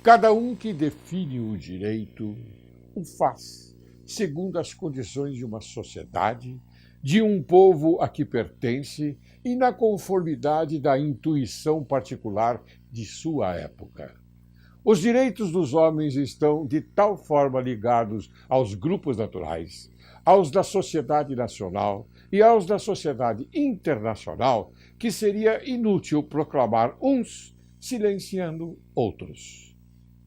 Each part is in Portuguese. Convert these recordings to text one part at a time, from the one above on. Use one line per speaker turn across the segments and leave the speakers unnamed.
Cada um que define o direito o faz segundo as condições de uma sociedade, de um povo a que pertence e na conformidade da intuição particular de sua época. Os direitos dos homens estão de tal forma ligados aos grupos naturais, aos da sociedade nacional e aos da sociedade internacional, que seria inútil proclamar uns silenciando outros.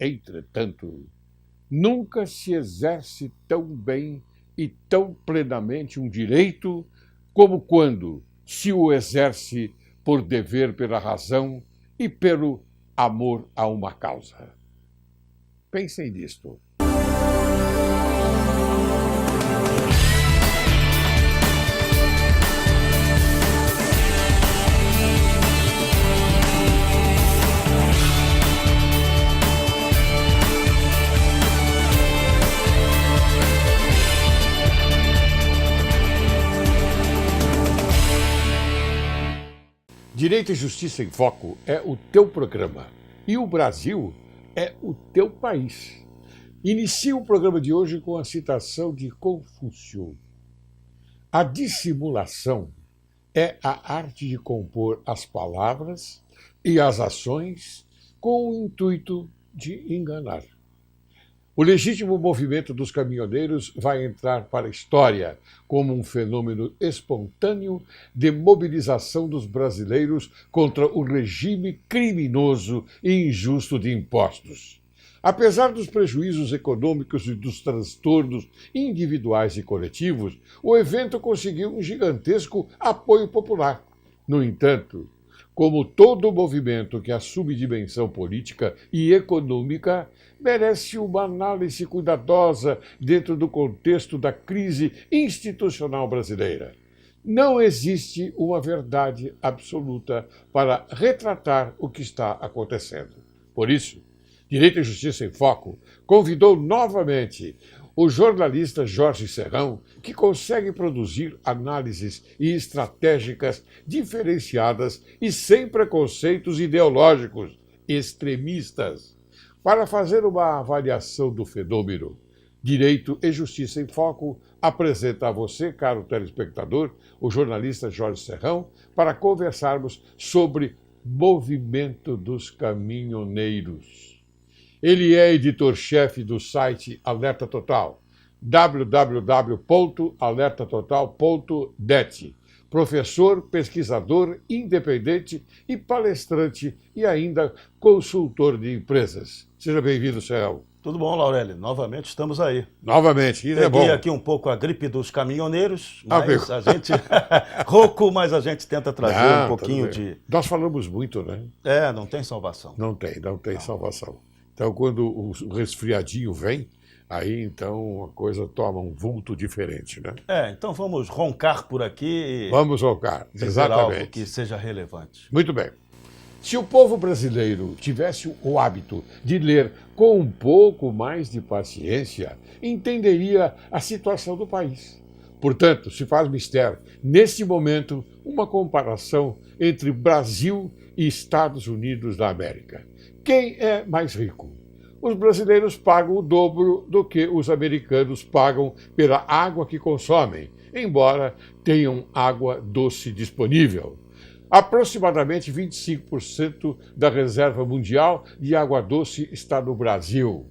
Entretanto, nunca se exerce tão bem e tão plenamente um direito como quando se o exerce por dever pela razão e pelo amor a uma causa. Pensem nisto. Direito e Justiça em Foco é o teu programa e o Brasil é o teu país. Inicio o programa de hoje com a citação de Confúcio. A dissimulação é a arte de compor as palavras e as ações com o intuito de enganar. O legítimo movimento dos caminhoneiros vai entrar para a história como um fenômeno espontâneo de mobilização dos brasileiros contra o regime criminoso e injusto de impostos. Apesar dos prejuízos econômicos e dos transtornos individuais e coletivos, o evento conseguiu um gigantesco apoio popular. No entanto, como todo movimento que assume dimensão política e econômica, merece uma análise cuidadosa dentro do contexto da crise institucional brasileira. Não existe uma verdade absoluta para retratar o que está acontecendo. Por isso, Direito e Justiça em Foco convidou novamente o jornalista Jorge Serrão, que consegue produzir análises e estratégicas diferenciadas e sem preconceitos ideológicos extremistas, para fazer uma avaliação do fenômeno. Direito e Justiça em Foco apresenta a você, caro telespectador, o jornalista Jorge Serrão, para conversarmos sobre movimento dos caminhoneiros. Ele é editor-chefe do site Alerta Total, www.alertatotal.net, professor, pesquisador, independente e palestrante e ainda consultor de empresas. Seja bem-vindo, Serrão.
Tudo bom, Laurélio? Novamente estamos aí.
Novamente, isso é bom.
Peguei aqui um pouco a gripe dos caminhoneiros, mas a gente... rouco, mas a gente tenta trazer um pouquinho de...
Nós falamos muito, né?
Não tem salvação.
Não tem salvação. Então, quando o resfriadinho vem, aí então a coisa toma um vulto diferente, né?
Então vamos roncar por aqui.
Vamos roncar, exatamente.
Algo que seja relevante.
Muito bem. Se o povo brasileiro tivesse o hábito de ler com um pouco mais de paciência, entenderia a situação do país. Portanto, se faz mister, neste momento, uma comparação entre Brasil e Estados Unidos da América. Quem é mais rico? Os brasileiros pagam o dobro do que os americanos pagam pela água que consomem, embora tenham água doce disponível. Aproximadamente 25% da reserva mundial de água doce está no Brasil.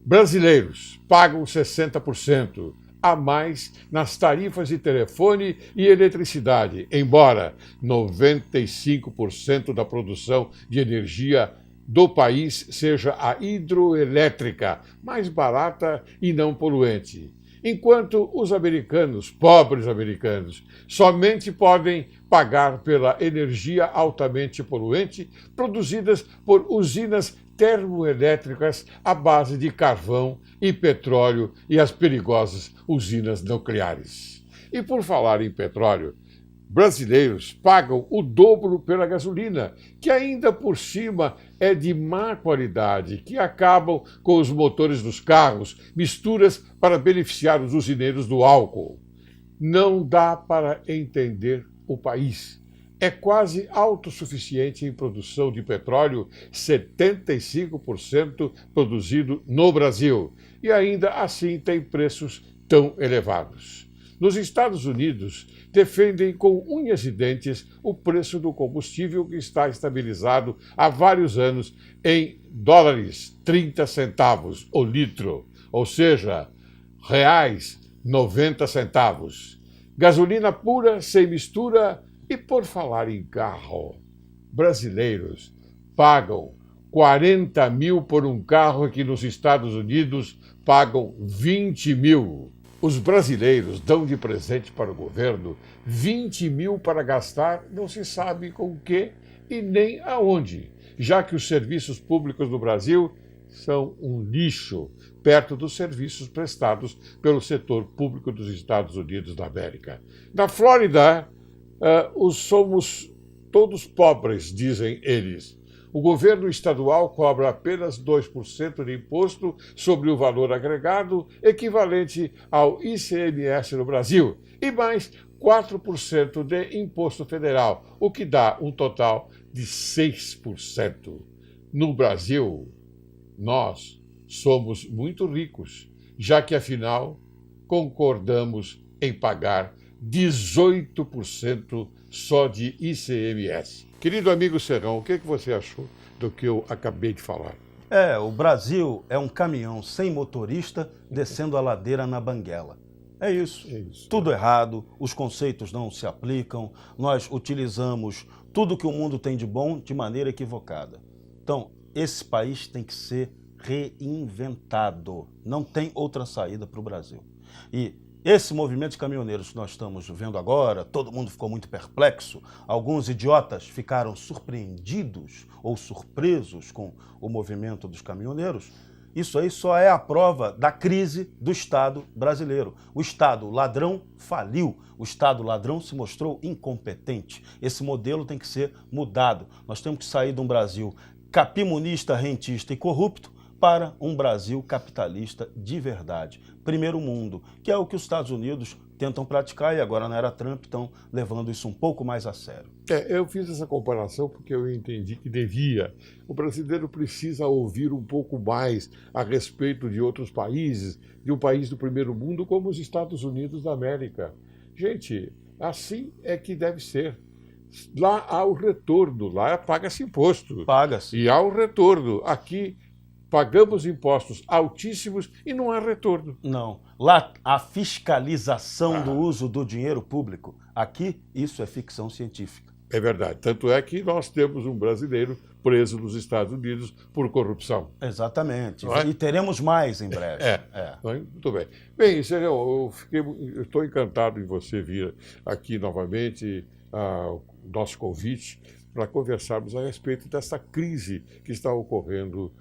Brasileiros pagam 60% a mais nas tarifas de telefone e eletricidade, embora 95% da produção de energia do país seja a hidroelétrica, mais barata e não poluente. Enquanto os americanos, pobres americanos, somente podem pagar pela energia altamente poluente produzidas por usinas termoelétricas à base de carvão e petróleo e as perigosas usinas nucleares. E por falar em petróleo, brasileiros pagam o dobro pela gasolina, que ainda por cima é de má qualidade, que acabam com os motores dos carros, misturas para beneficiar os usineiros do álcool. Não dá para entender o país. é quase autossuficiente em produção de petróleo, 75% produzido no Brasil, e ainda assim tem preços tão elevados. Nos Estados Unidos, defendem com unhas e dentes o preço do combustível que está estabilizado há vários anos em dólares 30 centavos o litro, ou seja, reais 90 centavos. Gasolina pura, sem mistura. E por falar em carro, brasileiros pagam 40 mil por um carro que nos Estados Unidos pagam 20 mil. Os brasileiros dão de presente para o governo 20 mil para gastar não se sabe com o que e nem aonde, já que os serviços públicos no Brasil são um lixo perto dos serviços prestados pelo setor público dos Estados Unidos da América. Na Flórida, somos todos pobres, dizem eles. O governo estadual cobra apenas 2% de imposto sobre o valor agregado, equivalente ao ICMS no Brasil, e mais 4% de imposto federal, o que dá um total de 6%. No Brasil, nós somos muito ricos, já que, afinal, concordamos em pagar 18% só de ICMS. Querido amigo Serrão, o que você achou do que eu acabei de falar?
O Brasil é um caminhão sem motorista descendo a ladeira na banguela. É isso. Tudo errado, os conceitos não se aplicam, nós utilizamos tudo que o mundo tem de bom de maneira equivocada. Então, esse país tem que ser reinventado. Não tem outra saída para o Brasil. E esse movimento de caminhoneiros que nós estamos vendo agora, todo mundo ficou muito perplexo, alguns idiotas ficaram surpreendidos ou surpresos com o movimento dos caminhoneiros. Isso aí só é a prova da crise do Estado brasileiro. O Estado ladrão faliu, o Estado ladrão se mostrou incompetente. Esse modelo tem que ser mudado. Nós temos que sair de um Brasil capimunista, rentista e corrupto para um Brasil capitalista de verdade. Primeiro mundo, que é o que os Estados Unidos tentam praticar e agora na era Trump estão levando isso um pouco mais a sério.
Eu fiz essa comparação porque eu entendi que devia. O brasileiro precisa ouvir um pouco mais a respeito de outros países, de um país do primeiro mundo como os Estados Unidos da América. Gente, assim é que deve ser. Lá há o retorno, lá paga-se imposto.
Paga-se.
E há o retorno. Aqui pagamos impostos altíssimos e não há retorno.
Não. Lá a fiscalização do uso do dinheiro público. Aqui isso é ficção científica.
É verdade. Tanto é que nós temos um brasileiro preso nos Estados Unidos por corrupção.
Exatamente. E teremos mais em breve.
Muito bem. Bem, Serrão, eu estou encantado em você vir aqui novamente, o nosso convite, para conversarmos a respeito dessa crise que está ocorrendo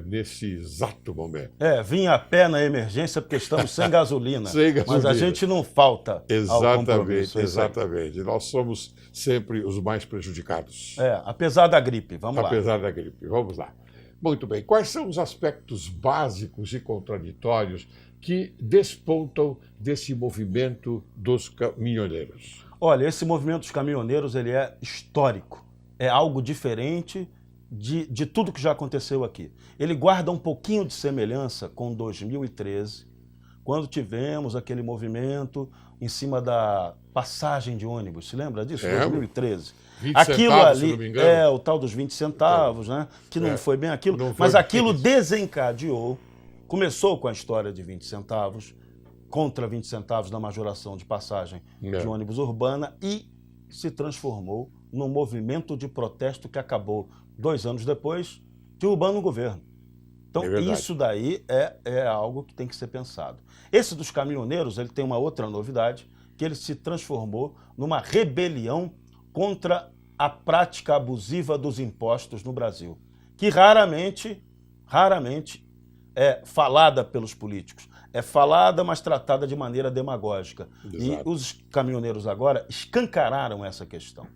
nesse exato momento.
Vim a pé na emergência porque estamos sem gasolina.
Sem gasolina.
Mas a gente não falta ao compromisso.
Exatamente. Nós somos sempre os mais prejudicados.
Apesar da gripe. Vamos lá.
Apesar da gripe. Vamos lá. Muito bem. Quais são os aspectos básicos e contraditórios que despontam desse movimento dos caminhoneiros?
Olha, esse movimento dos caminhoneiros ele é histórico. É algo diferente de tudo que já aconteceu aqui. Ele guarda um pouquinho de semelhança com 2013, quando tivemos aquele movimento em cima da passagem de ônibus. Se lembra disso? 2013.
20
aquilo
centavos,
ali,
se não me engano.
o tal dos 20 centavos, né? Que não foi bem aquilo, mas aquilo desencadeou, começou com a história de 20 centavos, contra 20 centavos da majoração de passagem de ônibus urbana e se transformou num movimento de protesto que acabou 2 anos depois derrubando o governo. Então isso daí é algo que tem que ser pensado. Esse dos caminhoneiros ele tem uma outra novidade, que ele se transformou numa rebelião contra a prática abusiva dos impostos no Brasil, que raramente é falada pelos políticos. É falada, mas tratada de maneira demagógica. Exato. E os caminhoneiros agora escancararam essa questão.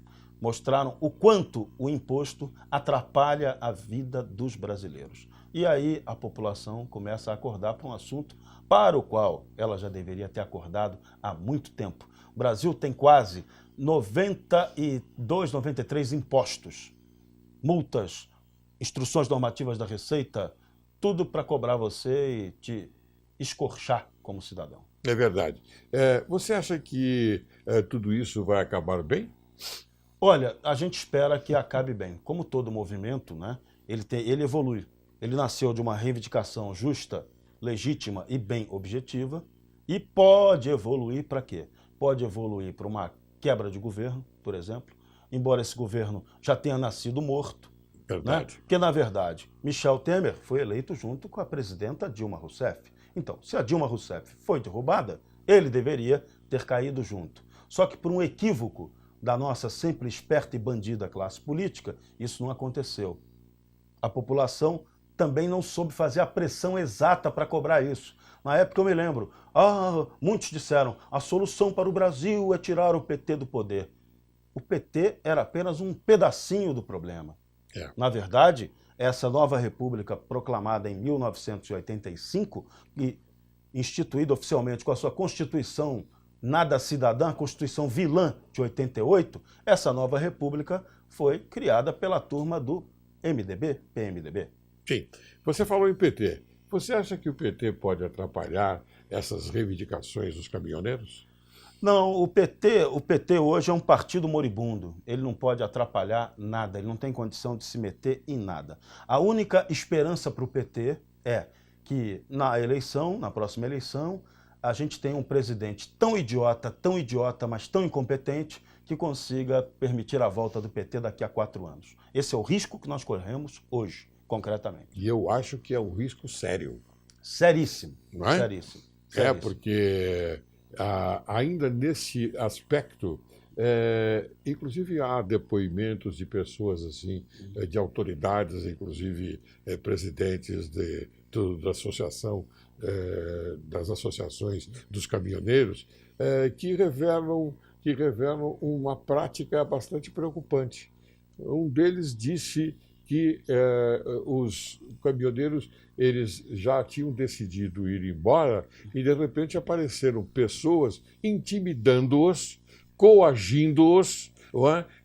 Mostraram o quanto o imposto atrapalha a vida dos brasileiros. E aí a população começa a acordar para um assunto para o qual ela já deveria ter acordado há muito tempo. O Brasil tem quase 92, 93 impostos, multas, instruções normativas da Receita, tudo para cobrar você e te escorchar como cidadão.
É verdade. Você acha que tudo isso vai acabar bem?
Olha, a gente espera que acabe bem. Como todo movimento, né, ele evolui. Ele nasceu de uma reivindicação justa, legítima e bem objetiva e pode evoluir para quê? Pode evoluir para uma quebra de governo, por exemplo, embora esse governo já tenha nascido morto.
Verdade.
Né? Porque, na verdade, Michel Temer foi eleito junto com a presidenta Dilma Rousseff. Então, se a Dilma Rousseff foi derrubada, ele deveria ter caído junto. Só que por um equívoco da nossa sempre esperta e bandida classe política, isso não aconteceu. A população também não soube fazer a pressão exata para cobrar isso. Na época eu me lembro, muitos disseram, a solução para o Brasil é tirar o PT do poder. O PT era apenas um pedacinho do problema. Na verdade, essa nova república proclamada em 1985 e instituída oficialmente com a sua Constituição nada cidadã, a Constituição vilã de 88, essa nova república foi criada pela turma do MDB, PMDB.
Sim. Você falou em PT. Você acha que o PT pode atrapalhar essas reivindicações dos caminhoneiros?
Não, o PT hoje é um partido moribundo. Ele não pode atrapalhar nada, ele não tem condição de se meter em nada. A única esperança para o PT é que na próxima eleição, a gente tenha um presidente tão idiota, mas tão incompetente, que consiga permitir a volta do PT daqui a 4 anos. Esse é o risco que nós corremos hoje, concretamente.
E eu acho que é um risco sério.
Seríssimo.
Não é?
Seríssimo.
Porque ainda nesse aspecto, inclusive há depoimentos de pessoas assim, de autoridades, inclusive presidentes da associação, das associações dos caminhoneiros, que revelam uma prática bastante preocupante. Um deles disse que os caminhoneiros eles já tinham decidido ir embora e, de repente, apareceram pessoas intimidando-os, coagindo-os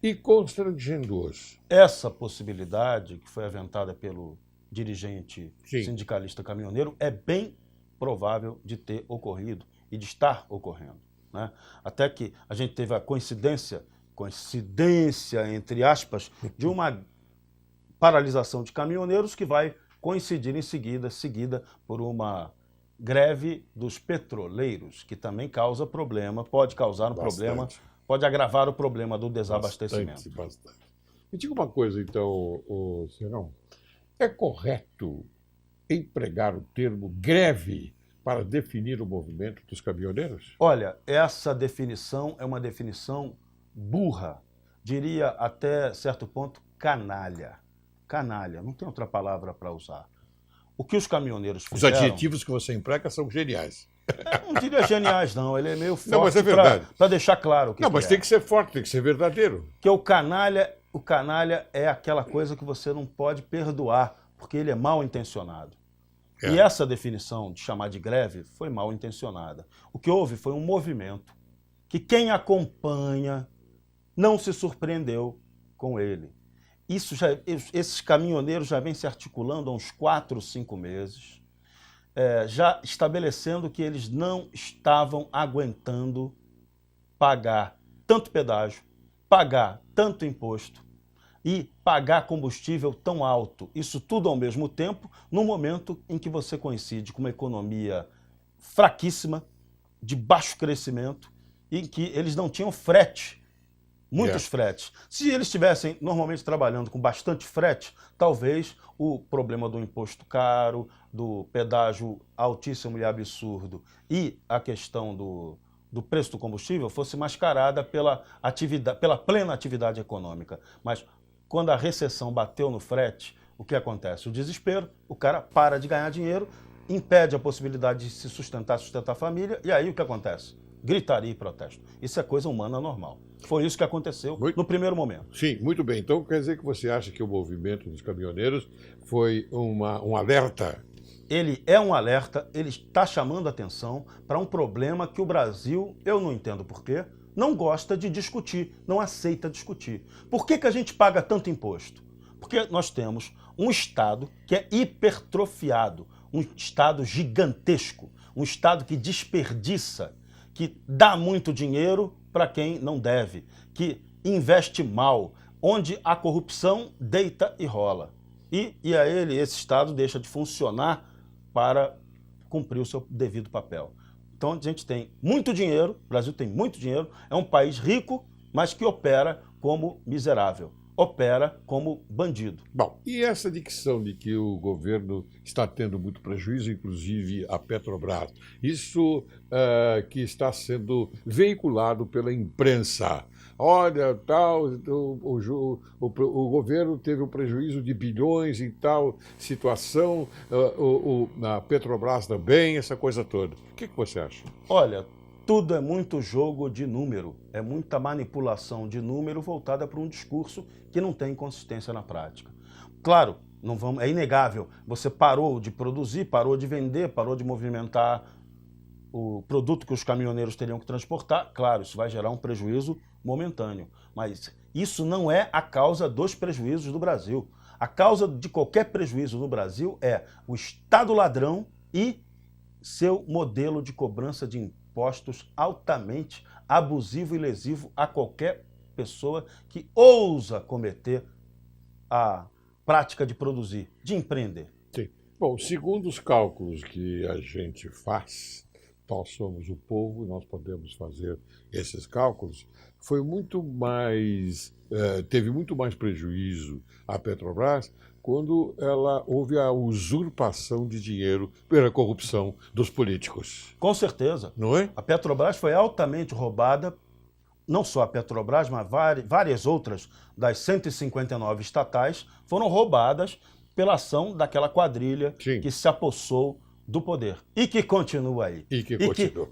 e constrangendo-os.
Essa possibilidade, que foi aventada pelo dirigente sindicalista caminhoneiro, é bem provável de ter ocorrido e de estar ocorrendo. Né? Até que a gente teve a coincidência, entre aspas, de uma paralisação de caminhoneiros que vai coincidir em seguida por uma greve dos petroleiros, que também causa problema, pode causar problema, pode agravar o problema do desabastecimento.
Bastante. Me diga uma coisa, então, Serão. É correto empregar o termo greve para definir o movimento dos caminhoneiros?
Olha, essa definição é uma definição burra, diria até certo ponto canalha. Canalha, não tem outra palavra para usar. O que os caminhoneiros fizeram...
Os adjetivos que você emprega são geniais.
Não diria geniais, não. Ele é meio forte.
Não, mas é verdade.
Para deixar claro o que
Não, mas tem que ser forte, tem que ser verdadeiro.
Que o canalha é aquela coisa que você não pode perdoar, porque ele é mal intencionado. E essa definição de chamar de greve foi mal intencionada. O que houve foi um movimento que quem acompanha não se surpreendeu com ele. Esses caminhoneiros já vêm se articulando há uns 4 ou 5 meses, já estabelecendo que eles não estavam aguentando pagar tanto pedágio, pagar tanto imposto e pagar combustível tão alto. Isso tudo ao mesmo tempo, no momento em que você coincide com uma economia fraquíssima, de baixo crescimento, e que eles não tinham frete. Muitos fretes. Se eles estivessem normalmente trabalhando com bastante frete, talvez o problema do imposto caro, do pedágio altíssimo e absurdo e a questão do preço do combustível fosse mascarada pela plena atividade econômica. Mas quando a recessão bateu no frete, o que acontece? O desespero, o cara para de ganhar dinheiro, impede a possibilidade de se sustentar a família, e aí o que acontece? Gritaria e protesto. Isso é coisa humana normal. Foi isso que aconteceu no primeiro momento.
Sim, muito bem. Então quer dizer que você acha que o movimento dos caminhoneiros foi um alerta?
Ele é um alerta, ele está chamando a atenção para um problema que o Brasil, eu não entendo porquê, não gosta de discutir, não aceita discutir. Por que a gente paga tanto imposto? Porque nós temos um Estado que é hipertrofiado, um Estado gigantesco, um Estado que desperdiça, que dá muito dinheiro para quem não deve, que investe mal, onde a corrupção deita e rola. E esse Estado deixa de funcionar para cumprir o seu devido papel. Então a gente tem muito dinheiro, o Brasil tem muito dinheiro, é um país rico, mas que opera como miserável, opera como bandido.
Bom, e essa dicção de que o governo está tendo muito prejuízo, inclusive a Petrobras, isso que está sendo veiculado pela imprensa. Olha, tal, o governo teve um prejuízo de bilhões em tal situação, a Petrobras também, essa coisa toda. O que você acha?
Olha, tudo é muito jogo de número, é muita manipulação de número voltada para um discurso que não tem consistência na prática. Claro, é inegável, você parou de produzir, parou de vender, parou de movimentar o produto que os caminhoneiros teriam que transportar, claro, isso vai gerar um prejuízo momentâneo, mas isso não é a causa dos prejuízos do Brasil. A causa de qualquer prejuízo no Brasil é o Estado ladrão e seu modelo de cobrança de impostos altamente abusivo e lesivo a qualquer pessoa que ousa cometer a prática de produzir, de empreender.
Sim. Bom, segundo os cálculos que a gente faz, nós somos o povo, nós podemos fazer esses cálculos, foi muito mais, teve muito mais prejuízo a Petrobras quando houve a usurpação de dinheiro pela corrupção dos políticos.
Com certeza.
Não é?
A Petrobras foi altamente roubada, não só a Petrobras, mas várias outras das 159 estatais foram roubadas pela ação daquela quadrilha
Sim.
que se apossou do poder e que continua aí.
E que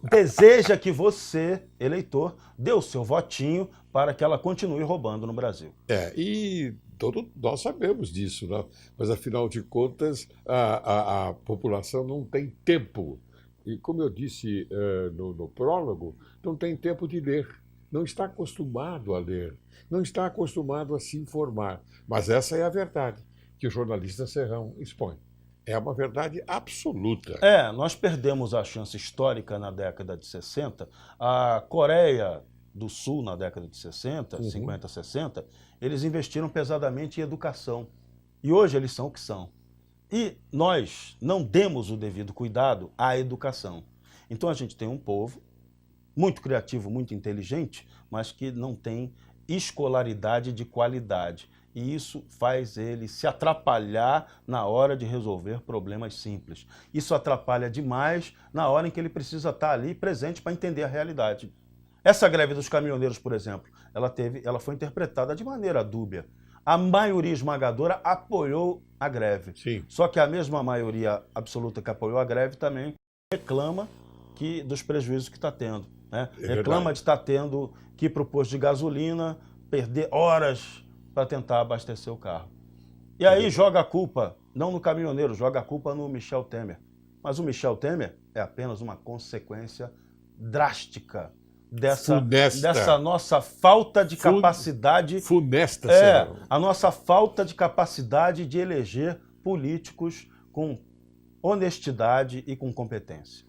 deseja que você, eleitor, dê o seu votinho para que ela continue roubando no Brasil.
E nós sabemos disso, né? Mas afinal de contas a população não tem tempo. E como eu disse no prólogo, não tem tempo de ler. Não está acostumado a ler, não está acostumado a se informar. Mas essa é a verdade que o jornalista Serrão expõe. É uma verdade absoluta.
Nós perdemos a chance histórica na década de 60. A Coreia do Sul, na década de 60, 50, 60, eles investiram pesadamente em educação. E hoje eles são o que são. E nós não demos o devido cuidado à educação. Então a gente tem um povo muito criativo, muito inteligente, mas que não tem escolaridade de qualidade. E isso faz ele se atrapalhar na hora de resolver problemas simples. Isso atrapalha demais na hora em que ele precisa estar ali presente para entender a realidade. Essa greve dos caminhoneiros, por exemplo, ela foi interpretada de maneira dúbia. A maioria esmagadora apoiou a greve.
Sim.
Só que a mesma maioria absoluta que apoiou a greve também reclama dos prejuízos que está tendo. Né? Reclama de estar tendo que ir para o posto de gasolina, perder horas para tentar abastecer o carro. E aí joga a culpa, não no caminhoneiro, joga a culpa no Michel Temer. Mas o Michel Temer é apenas uma consequência drástica dessa nossa falta de capacidade...
Funesta,
a nossa falta de capacidade de eleger políticos com honestidade e com competência.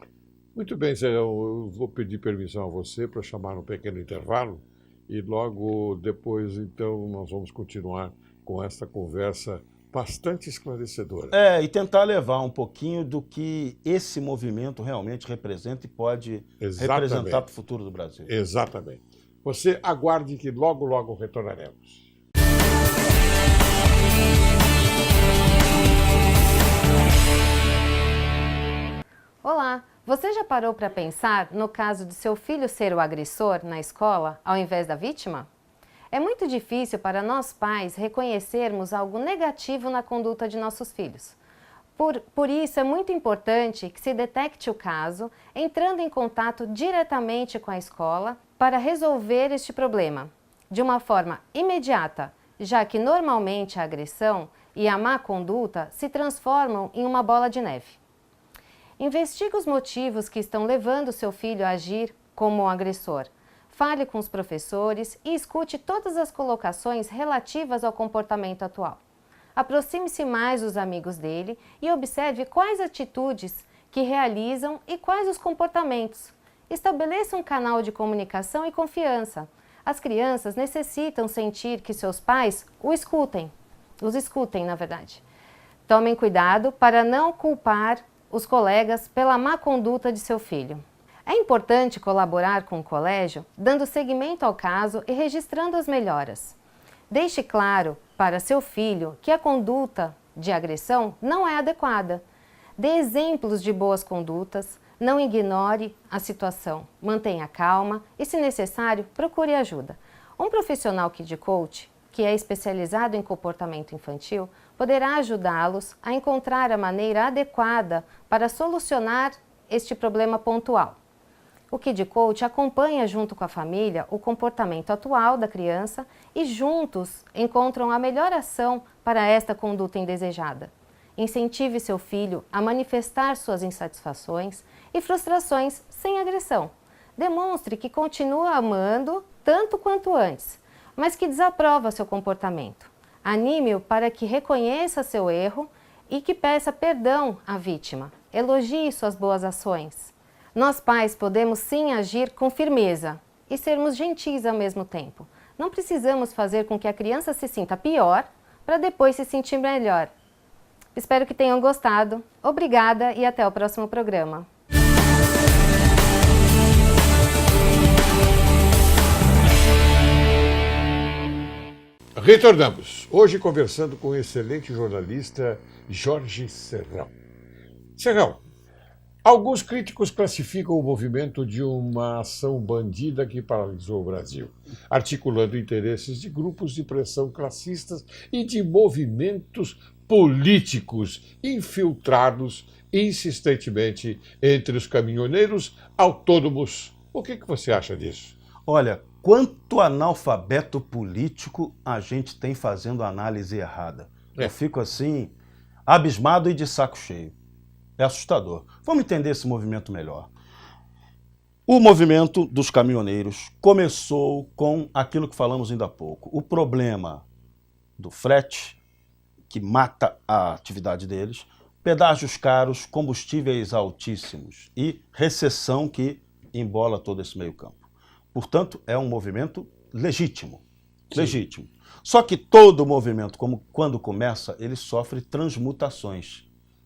Muito bem, Serrão, eu vou pedir permissão a você para chamar um pequeno intervalo e logo depois, então, nós vamos continuar com esta conversa bastante esclarecedora.
E tentar levar um pouquinho do que esse movimento realmente representa e pode representar para o futuro do Brasil.
Exatamente. Você aguarde que logo, logo retornaremos.
Olá! Você já parou para pensar no caso de seu filho ser o agressor na escola, ao invés da vítima? É muito difícil para nós pais reconhecermos algo negativo na conduta de nossos filhos. Por isso, é muito importante que se detecte o caso, entrando em contato diretamente com a escola para resolver este problema, de uma forma imediata, já que normalmente a agressão e a má conduta se transformam em uma bola de neve. Investigue os motivos que estão levando seu filho a agir como um agressor. fale com os professores e escute todas as colocações relativas ao comportamento atual. Aproxime-se mais dos amigos dele e observe quais atitudes que realizam e quais os comportamentos. Estabeleça um canal de comunicação e confiança. As crianças necessitam sentir que seus pais os escutem, na verdade. Tomem cuidado para não culpar os colegas pela má conduta de seu filho. É importante colaborar com o colégio, dando seguimento ao caso e registrando as melhoras. Deixe claro para seu filho que a conduta de agressão não é adequada. Dê exemplos de boas condutas, não ignore a situação, mantenha calma e, se necessário, procure ajuda. Um profissional Kid Coach, que é especializado em comportamento infantil, poderá ajudá-los a encontrar a maneira adequada para solucionar este problema pontual. O Kid Coach acompanha junto com a família o comportamento atual da criança e juntos encontram a melhor ação para esta conduta indesejada. Incentive seu filho a manifestar suas insatisfações e frustrações sem agressão. Demonstre que continua amando tanto quanto antes, mas que desaprova seu comportamento. Anime-o para que reconheça seu erro e que peça perdão à vítima. Elogie suas boas ações. Nós pais podemos sim agir com firmeza e sermos gentis ao mesmo tempo. Não precisamos fazer com que a criança se sinta pior para depois se sentir melhor. Espero que tenham gostado. Obrigada e até o próximo programa.
Retornamos, hoje conversando com o excelente jornalista Jorge Serrão. Serrão, alguns críticos classificam o movimento de uma ação bandida que paralisou o Brasil, articulando interesses de grupos de pressão classistas e de movimentos políticos infiltrados insistentemente entre os caminhoneiros autônomos. O que você acha disso?
Olha, quanto analfabeto político a gente tem fazendo análise errada. Eu fico assim, abismado e de saco cheio. É assustador. Vamos entender esse movimento melhor. O movimento dos caminhoneiros começou com aquilo que falamos ainda há pouco. O problema do frete, que mata a atividade deles, pedágios caros, combustíveis altíssimos e recessão que embola todo esse meio campo. Portanto, é um movimento legítimo. Sim. Legítimo. Só que todo movimento, quando começa, ele sofre transmutações.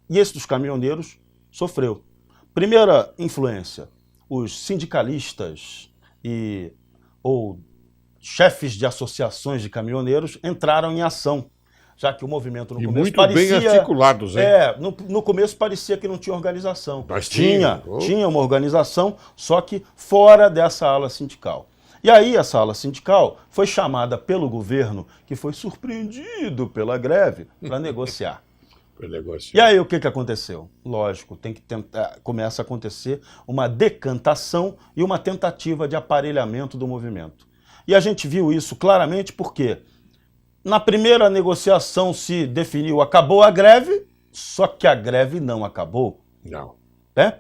E esse dos caminhoneiros sofreu. Primeira influência, os sindicalistas ou chefes de associações de caminhoneiros entraram em ação, já que o movimento no começo parecia...
muito bem articulados, hein?
No começo parecia que não tinha organização.
Mas
tinha uma organização, só que fora dessa ala sindical. E aí essa ala sindical foi chamada pelo governo, que foi surpreendido pela greve, para negociar. E aí o que aconteceu? Lógico, tem que começa a acontecer uma decantação e uma tentativa de aparelhamento do movimento. E a gente viu isso claramente porque na primeira negociação se definiu, acabou a greve, só que a greve não acabou.
Não.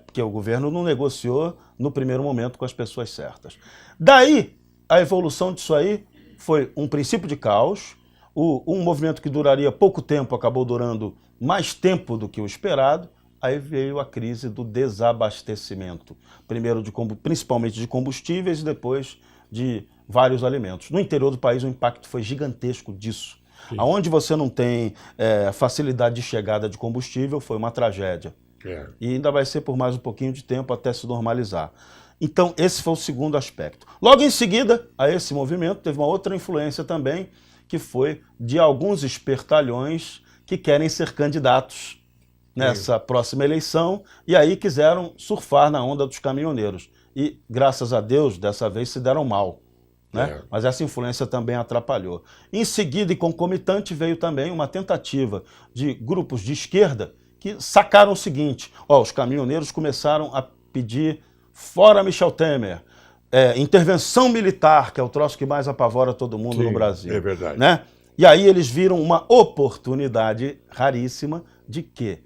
Porque o governo não negociou no primeiro momento com as pessoas certas. Daí, a evolução disso aí foi um princípio de caos, um movimento que duraria pouco tempo acabou durando mais tempo do que o esperado, aí veio a crise do desabastecimento. Primeiro, principalmente de combustíveis e depois de vários alimentos. No interior do país, o impacto foi gigantesco disso. Sim. Onde você não tem facilidade de chegada de combustível, foi uma tragédia. E ainda vai ser por mais um pouquinho de tempo até se normalizar. Então, esse foi o segundo aspecto. Logo em seguida, a esse movimento, teve uma outra influência também, que foi de alguns espertalhões que querem ser candidatos nessa próxima eleição, e aí quiseram surfar na onda dos caminhoneiros. E, graças a Deus, dessa vez se deram mal. Né? Mas essa influência também atrapalhou. Em seguida e concomitante veio também uma tentativa de grupos de esquerda que sacaram o seguinte, os caminhoneiros começaram a pedir fora Michel Temer, intervenção militar, que é o troço que mais apavora todo mundo no Brasil.
É verdade.
Né? E aí eles viram uma oportunidade raríssima de quê?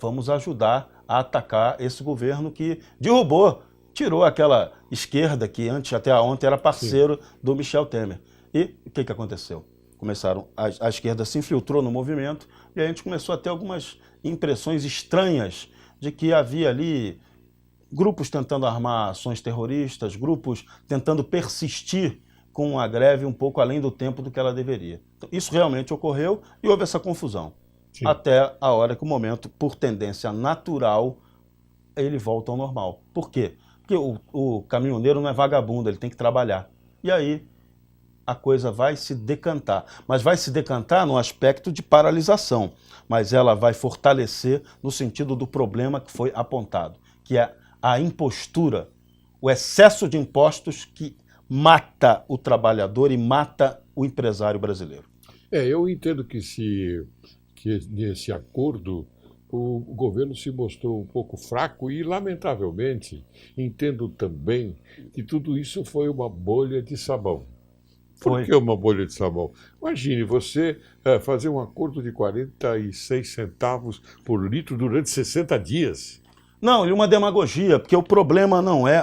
Vamos ajudar a atacar esse governo que derrubou, tirou aquela esquerda que antes, até ontem, era parceiro do Michel Temer. E o que aconteceu? A esquerda se infiltrou no movimento e a gente começou a ter algumas impressões estranhas de que havia ali grupos tentando armar ações terroristas, grupos tentando persistir com a greve um pouco além do tempo do que ela deveria. Então, isso realmente ocorreu e houve essa confusão. Sim. Até a hora que o momento, por tendência natural, ele volta ao normal. Por quê? Porque o caminhoneiro não é vagabundo, ele tem que trabalhar. E aí a coisa vai se decantar. Mas vai se decantar no aspecto de paralisação. Mas ela vai fortalecer no sentido do problema que foi apontado, que é a impostura, o excesso de impostos que mata o trabalhador e mata o empresário brasileiro.
Eu entendo que nesse acordo o governo se mostrou um pouco fraco e, lamentavelmente, entendo também que tudo isso foi uma bolha de sabão. Por que uma bolha de sabão? Imagine você fazer um acordo de 46 centavos por litro durante 60 dias.
Não, e uma demagogia, porque o problema não é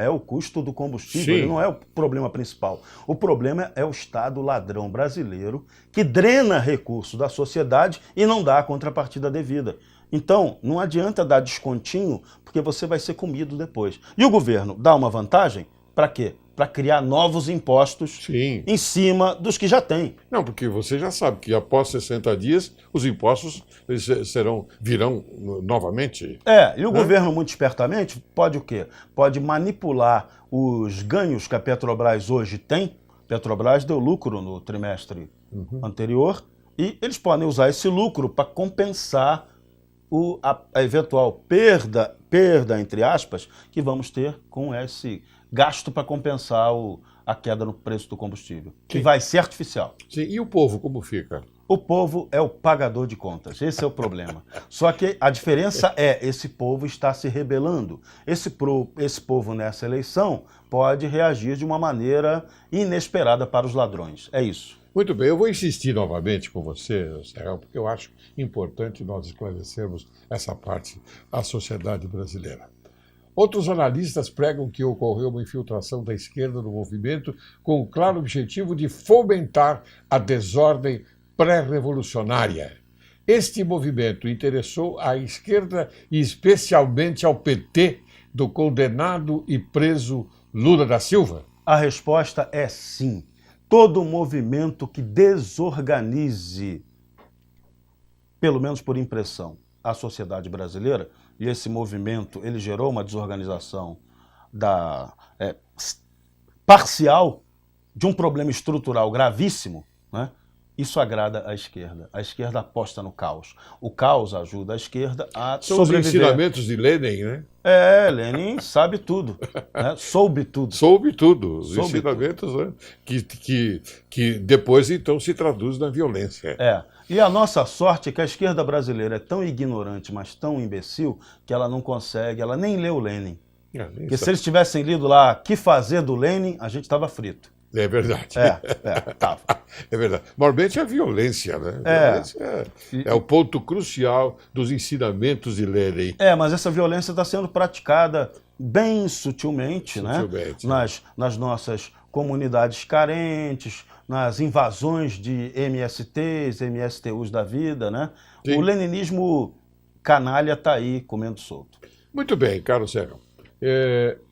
o custo do combustível, ele não é o problema principal. O problema é o Estado ladrão brasileiro que drena recursos da sociedade e não dá a contrapartida devida. Então, não adianta dar descontinho, porque você vai ser comido depois. E o governo dá uma vantagem? Para quê? Para criar novos impostos em cima dos que já tem.
Não, porque você já sabe que após 60 dias os impostos virão novamente.
E o governo, muito espertamente, pode o quê? Pode manipular os ganhos que a Petrobras hoje tem. A Petrobras deu lucro no trimestre anterior e eles podem usar esse lucro para compensar a eventual perda, entre aspas, que vamos ter com esse gasto para compensar a queda no preço do combustível, que vai ser artificial.
Sim. E o povo, como fica?
O povo é o pagador de contas, esse é o problema. Só que a diferença esse povo está se rebelando. Esse povo nessa eleição pode reagir de uma maneira inesperada para os ladrões. É isso.
Muito bem, eu vou insistir novamente com você, Serrão, porque eu acho importante nós esclarecermos essa parte da sociedade brasileira. Outros analistas pregam que ocorreu uma infiltração da esquerda no movimento com o claro objetivo de fomentar a desordem pré-revolucionária. Este movimento interessou à esquerda e especialmente ao PT do condenado e preso Lula da Silva?
A resposta é sim. Todo movimento que desorganize, pelo menos por impressão, a sociedade brasileira, e esse movimento ele gerou uma desorganização parcial de um problema estrutural gravíssimo, né? Isso agrada a esquerda. A esquerda aposta no caos. O caos ajuda a esquerda a sobreviver.
São os ensinamentos de Lenin, né?
Lenin sabe tudo. Né? Soube tudo.
Soube tudo. Os ensinamentos, né? que depois, então, se traduz na violência.
E a nossa sorte é que a esquerda brasileira é tão ignorante, mas tão imbecil, que ela não consegue, ela nem leu Lenin. Porque se eles tivessem lido lá Que Fazer do Lenin, a gente estava frito.
É verdade.
Tava.
É verdade. Normalmente é a violência, né? A violência é o ponto crucial dos ensinamentos de Lenin.
Mas essa violência está sendo praticada bem sutilmente, né? Nas nossas comunidades carentes, nas invasões de MSTs, MSTUs da vida, né? Sim. O leninismo canalha está aí comendo solto.
Muito bem, Carlos Serrão.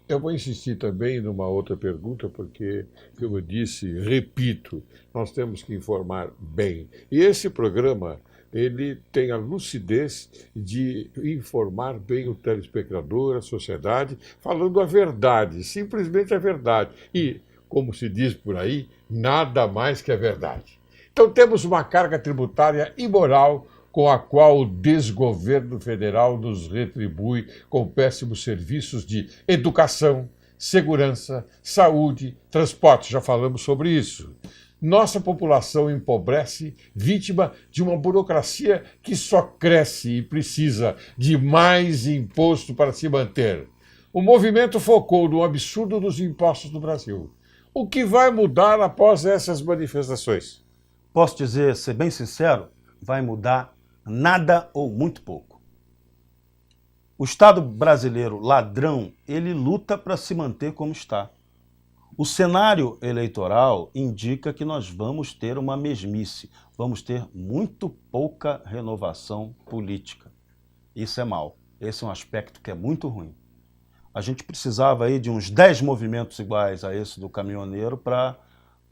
Eu vou insistir também numa outra pergunta, porque, como eu disse, repito, nós temos que informar bem. E esse programa, ele tem a lucidez de informar bem o telespectador, a sociedade, falando a verdade, simplesmente a verdade. E, como se diz por aí, nada mais que a verdade. Então temos uma carga tributária imoral com a qual o desgoverno federal nos retribui com péssimos serviços de educação, segurança, saúde, transporte. Já falamos sobre isso. Nossa população empobrece, vítima de uma burocracia que só cresce e precisa de mais imposto para se manter. O movimento focou no absurdo dos impostos no Brasil. O que vai mudar após essas manifestações?
Posso dizer, ser bem sincero, vai mudar nada ou muito pouco. O Estado brasileiro ladrão, ele luta para se manter como está. O cenário eleitoral indica que nós vamos ter uma mesmice, vamos ter muito pouca renovação política. Isso é mal. Esse é um aspecto que é muito ruim. A gente precisava aí de uns 10 movimentos iguais a esse do caminhoneiro para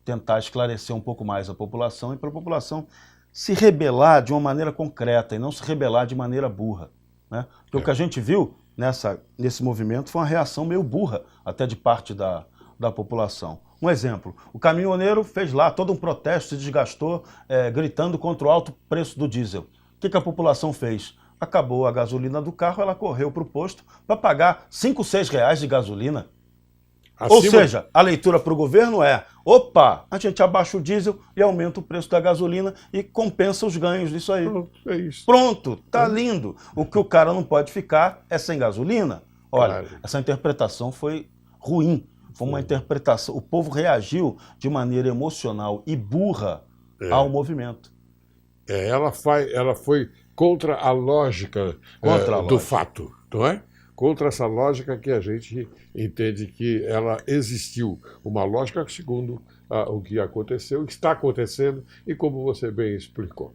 tentar esclarecer um pouco mais a população e para a população se rebelar de uma maneira concreta e não se rebelar de maneira burra, né? Porque o que a gente viu nesse movimento foi uma reação meio burra até de parte da população. Um exemplo, o caminhoneiro fez lá todo um protesto, se desgastou, gritando contra o alto preço do diesel. O que a população fez? Acabou a gasolina do carro, ela correu para o posto para pagar 5, 6 reais de gasolina. Ou seja, a leitura para o governo é, opa, a gente abaixa o diesel e aumenta o preço da gasolina e compensa os ganhos disso aí.
É isso.
Pronto, tá lindo. O que o cara não pode ficar é sem gasolina. Olha, essa interpretação foi ruim. Foi uma interpretação, o povo reagiu de maneira emocional e burra ao movimento.
Ela foi contra a lógica do fato, não é? Contra essa lógica que a gente entende que ela existiu. Uma lógica segundo o que aconteceu, está acontecendo e como você bem explicou.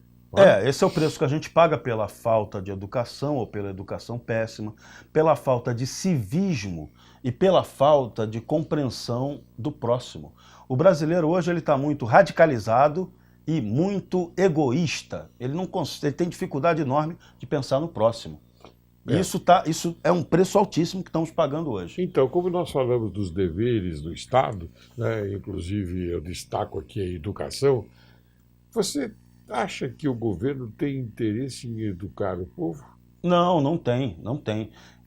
Esse é o preço que a gente paga pela falta de educação ou pela educação péssima, pela falta de civismo e pela falta de compreensão do próximo. O brasileiro hoje ele está muito radicalizado e muito egoísta. Ele tem dificuldade enorme de pensar no próximo. Isso é um preço altíssimo que estamos pagando hoje.
Então, como nós falamos dos deveres do Estado, né, inclusive eu destaco aqui a educação, você acha que o governo tem interesse em educar o povo?
Não, não tem.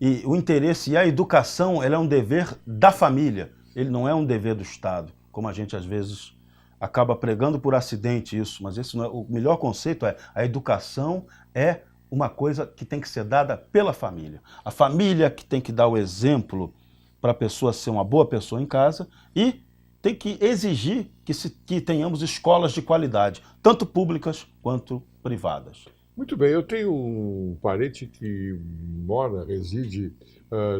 E o interesse e a educação, ela é um dever da família, ele não é um dever do Estado, como a gente às vezes acaba pregando por acidente isso, mas esse não é, o melhor conceito é a educação é uma coisa que tem que ser dada pela família. A família que tem que dar o exemplo para a pessoa ser uma boa pessoa em casa e tem que exigir que tenhamos escolas de qualidade, tanto públicas quanto privadas.
Muito bem, eu tenho um parente que reside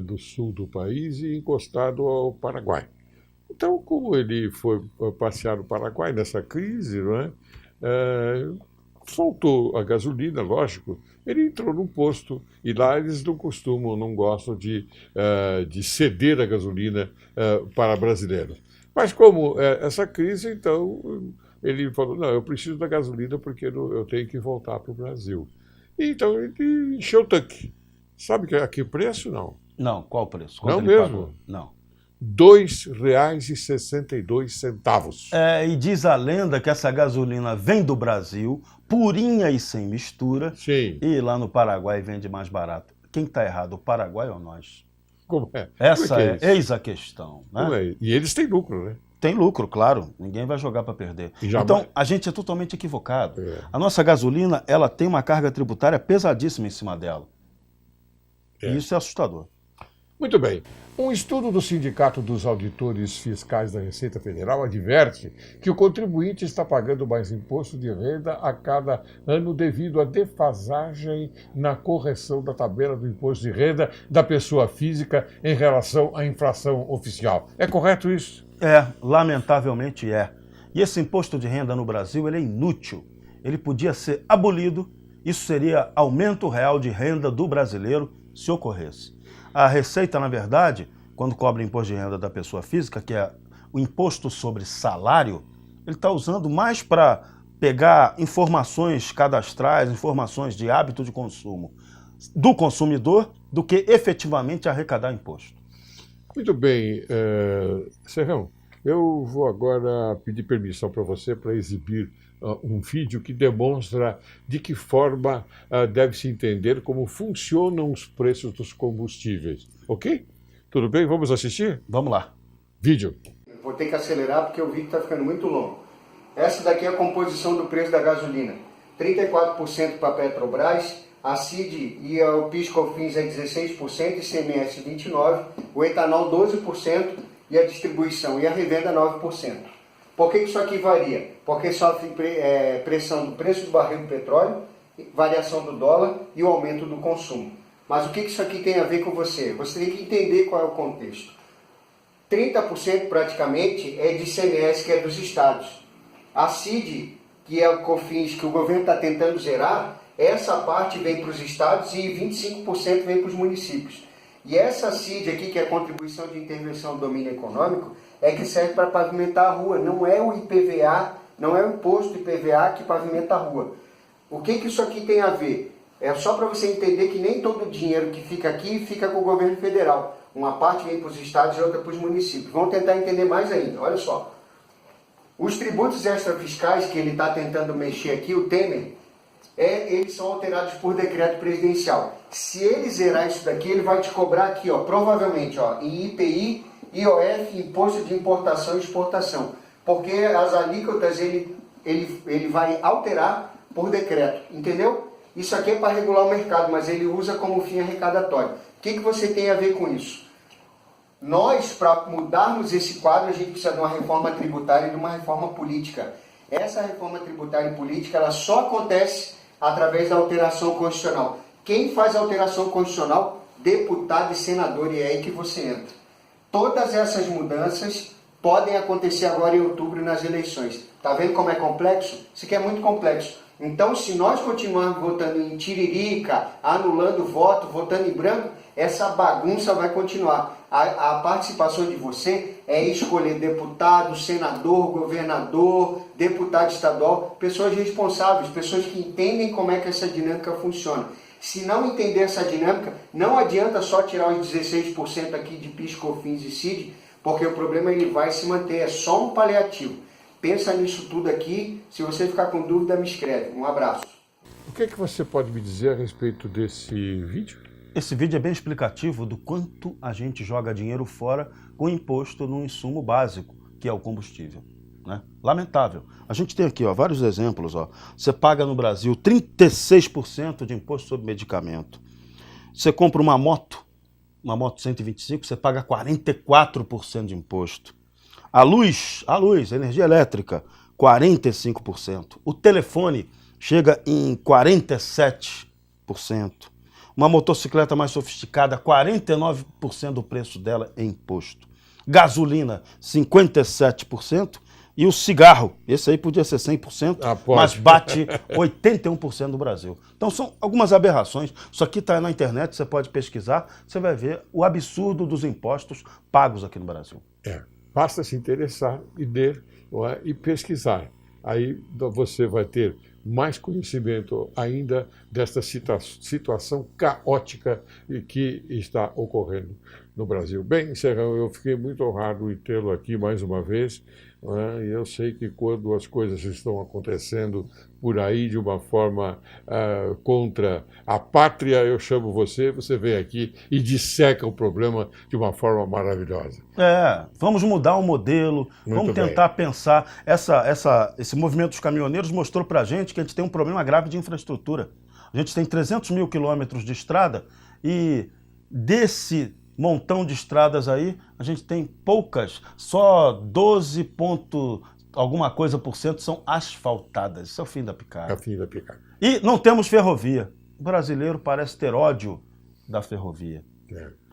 do sul do país e encostado ao Paraguai. Então, como ele foi passear no Paraguai nessa crise, não é? Faltou a gasolina, lógico, ele entrou num posto e lá eles não gostam de ceder a gasolina para brasileiros. Mas como essa crise, então, ele falou, não, eu preciso da gasolina porque eu tenho que voltar para o Brasil. E, então ele encheu o tanque. Sabe a que preço, não?
Não, qual o preço?
Quanto não mesmo? Pagou?
Não.
R$ 2,62.
E diz a lenda que essa gasolina vem do Brasil, purinha e sem mistura,
sim,
e lá no Paraguai vende mais barato. Quem está errado, o Paraguai ou nós?
Como é?
Essa eis a questão. Né?
E eles têm lucro, né?
Tem lucro, claro. Ninguém vai jogar para perder. Então, a gente é totalmente equivocado. A nossa gasolina, ela tem uma carga tributária pesadíssima em cima dela. E isso é assustador.
Muito bem. Um estudo do Sindicato dos Auditores Fiscais da Receita Federal adverte que o contribuinte está pagando mais imposto de renda a cada ano devido à defasagem na correção da tabela do imposto de renda da pessoa física em relação à inflação oficial. É correto isso?
Lamentavelmente é. E esse imposto de renda no Brasil ele é inútil. Ele podia ser abolido. Isso seria aumento real de renda do brasileiro se ocorresse. A Receita, na verdade, quando cobra imposto de renda da pessoa física, que é o imposto sobre salário, ele está usando mais para pegar informações cadastrais, informações de hábito de consumo do consumidor, do que efetivamente arrecadar imposto.
Muito bem, Serrão, eu vou agora pedir permissão para você para exibir um vídeo que demonstra de que forma deve-se entender como funcionam os preços dos combustíveis. Ok? Tudo bem? Vamos assistir?
Vamos lá.
Vídeo.
Vou ter que acelerar porque o vídeo está ficando muito longo. Essa daqui é a composição do preço da gasolina. 34% para a Petrobras, a CID e o PIS/COFINS é 16%, ICMS 29%, o etanol 12% e a distribuição e a revenda 9%. Por que isso aqui varia? Porque sofre pressão do preço do barril do petróleo, variação do dólar e o aumento do consumo. Mas o que isso aqui tem a ver com você? Você tem que entender qual é o contexto. 30% praticamente é de ICMS, que é dos estados. A CID, que é o COFINS que o governo está tentando zerar, essa parte vem para os estados e 25% vem para os municípios. E essa CID aqui, que é a Contribuição de Intervenção do Domínio Econômico, é que serve para pavimentar a rua. Não é o IPVA, não é o imposto IPVA que pavimenta a rua. O que isso aqui tem a ver? É só para você entender que nem todo o dinheiro que fica aqui fica com o governo federal. Uma parte vem para os estados e outra para os municípios. Vamos tentar entender mais ainda. Olha só. Os tributos extrafiscais que ele está tentando mexer aqui, o Temer, eles são alterados por decreto presidencial. Se ele zerar isso daqui, ele vai te cobrar aqui, ó, provavelmente, ó, em IPI, IOF, Imposto de Importação e Exportação. Porque as alíquotas ele vai alterar por decreto, entendeu? Isso aqui é para regular o mercado, mas ele usa como fim arrecadatório. O que você tem a ver com isso? Nós, para mudarmos esse quadro, a gente precisa de uma reforma tributária e de uma reforma política. Essa reforma tributária e política, ela só acontece através da alteração constitucional. Quem faz a alteração constitucional? Deputado e senador, e é aí que você entra. Todas essas mudanças podem acontecer agora em outubro nas eleições. Tá vendo como é complexo? Isso aqui é muito complexo. Então, se nós continuarmos votando em tiririca, anulando voto, votando em branco, essa bagunça vai continuar. A participação de você é escolher deputado, senador, governador, deputado estadual, pessoas responsáveis, pessoas que entendem como é que essa dinâmica funciona. Se não entender essa dinâmica, não adianta só tirar os 16% aqui de PIS, COFINS e CID, porque o problema ele vai se manter, é só um paliativo. Pensa nisso tudo aqui, se você ficar com dúvida, me escreve. Um abraço.
O que você pode me dizer a respeito desse vídeo?
Esse vídeo é bem explicativo do quanto a gente joga dinheiro fora com imposto no insumo básico, que é o combustível. Né? Lamentável. A gente tem aqui vários exemplos. Você paga no Brasil 36% de imposto sobre medicamento. Você compra uma moto 125, você paga 44% de imposto. A luz, energia elétrica, 45%. O telefone chega em 47%. Uma motocicleta mais sofisticada, 49% do preço dela é imposto. Gasolina, 57%. E o cigarro, esse aí podia ser 100%, mas bate 81% do Brasil. Então são algumas aberrações. Isso aqui está na internet, você pode pesquisar, você vai ver o absurdo dos impostos pagos aqui no Brasil.
Basta se interessar e ler e pesquisar. Aí você vai ter mais conhecimento ainda desta situação caótica que está ocorrendo no Brasil. Bem, Serrão, eu fiquei muito honrado em tê-lo aqui mais uma vez. E eu sei que quando as coisas estão acontecendo por aí de uma forma contra a pátria, eu chamo você vem aqui e disseca o problema de uma forma maravilhosa.
Vamos mudar o modelo, vamos tentar pensar. Esse movimento dos caminhoneiros mostrou pra gente que a gente tem um problema grave de infraestrutura. A gente tem 300 mil quilômetros de estrada e desse montão de estradas aí, a gente tem poucas, só 12 alguma coisa por cento são asfaltadas. Isso é o fim da picada.
É o fim da picada.
E não temos ferrovia. O brasileiro parece ter ódio da ferrovia.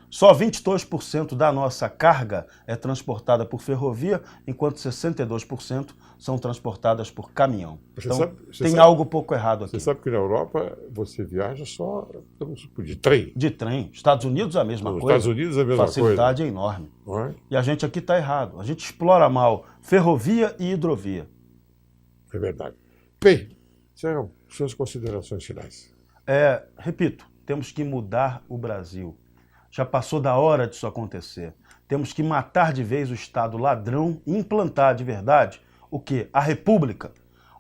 Só 22% da nossa carga é transportada por ferrovia, enquanto 62% são transportadas por caminhão. Então, tem algo pouco errado aqui.
Você sabe que na Europa você viaja só de trem.
De trem. Estados Unidos é a mesma coisa.
Estados Unidos é a mesma coisa.
Facilidade é enorme. E a gente aqui está errado. A gente explora mal ferrovia e hidrovia.
É verdade. Bem, Serrão, suas considerações finais.
Repito, temos que mudar o Brasil. Já passou da hora disso acontecer. Temos que matar de vez o Estado ladrão e implantar de verdade o quê? A República.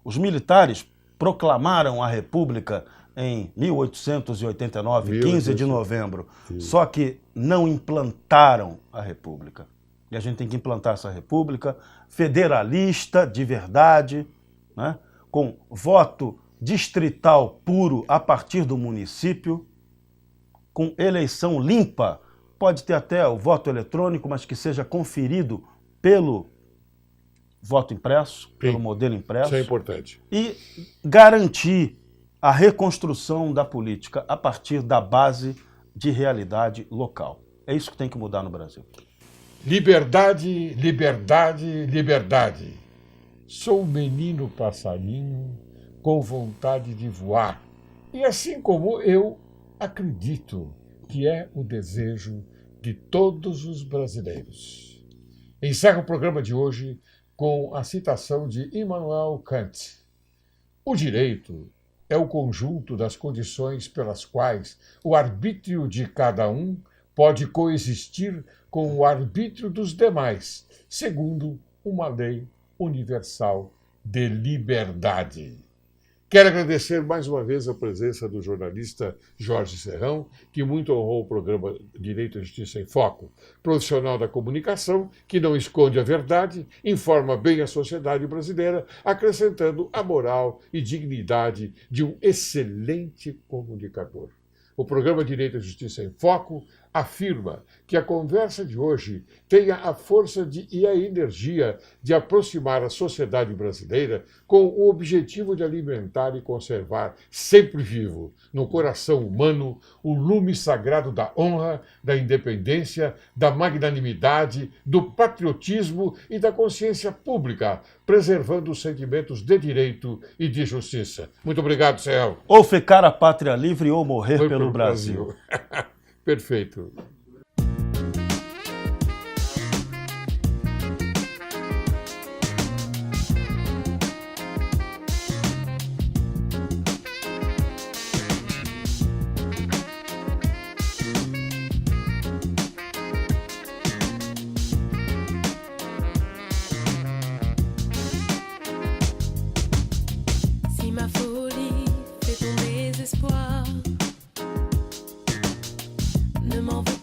Os militares proclamaram a República em 1889, 15 de novembro. Só que não implantaram a República. E a gente tem que implantar essa República federalista de verdade, né? Com voto distrital puro a partir do município, com eleição limpa, pode ter até o voto eletrônico, mas que seja conferido pelo voto impresso, pelo modelo impresso.
Isso é importante.
E garantir a reconstrução da política a partir da base de realidade local. É isso que tem que mudar no Brasil.
Liberdade, liberdade, liberdade. Sou um menino passarinho com vontade de voar. E assim como eu, acredito que é o desejo de todos os brasileiros. Encerro o programa de hoje com a citação de Immanuel Kant. O direito é o conjunto das condições pelas quais o arbítrio de cada um pode coexistir com o arbítrio dos demais, segundo uma lei universal de liberdade. Quero agradecer mais uma vez a presença do jornalista Jorge Serrão, que muito honrou o programa Direito e Justiça em Foco, profissional da comunicação que não esconde a verdade, informa bem a sociedade brasileira, acrescentando a moral e dignidade de um excelente comunicador. O programa Direito e Justiça em Foco afirma que a conversa de hoje tenha a força e a energia de aproximar a sociedade brasileira com o objetivo de alimentar e conservar sempre vivo, no coração humano, o lume sagrado da honra, da independência, da magnanimidade, do patriotismo e da consciência pública, preservando os sentimentos de direito e de justiça. Muito obrigado, Céu.
Ou ficar a pátria livre ou morrer pelo Brasil.
Perfeito.
Si ma folie fait ton désespoir, ne m'en veux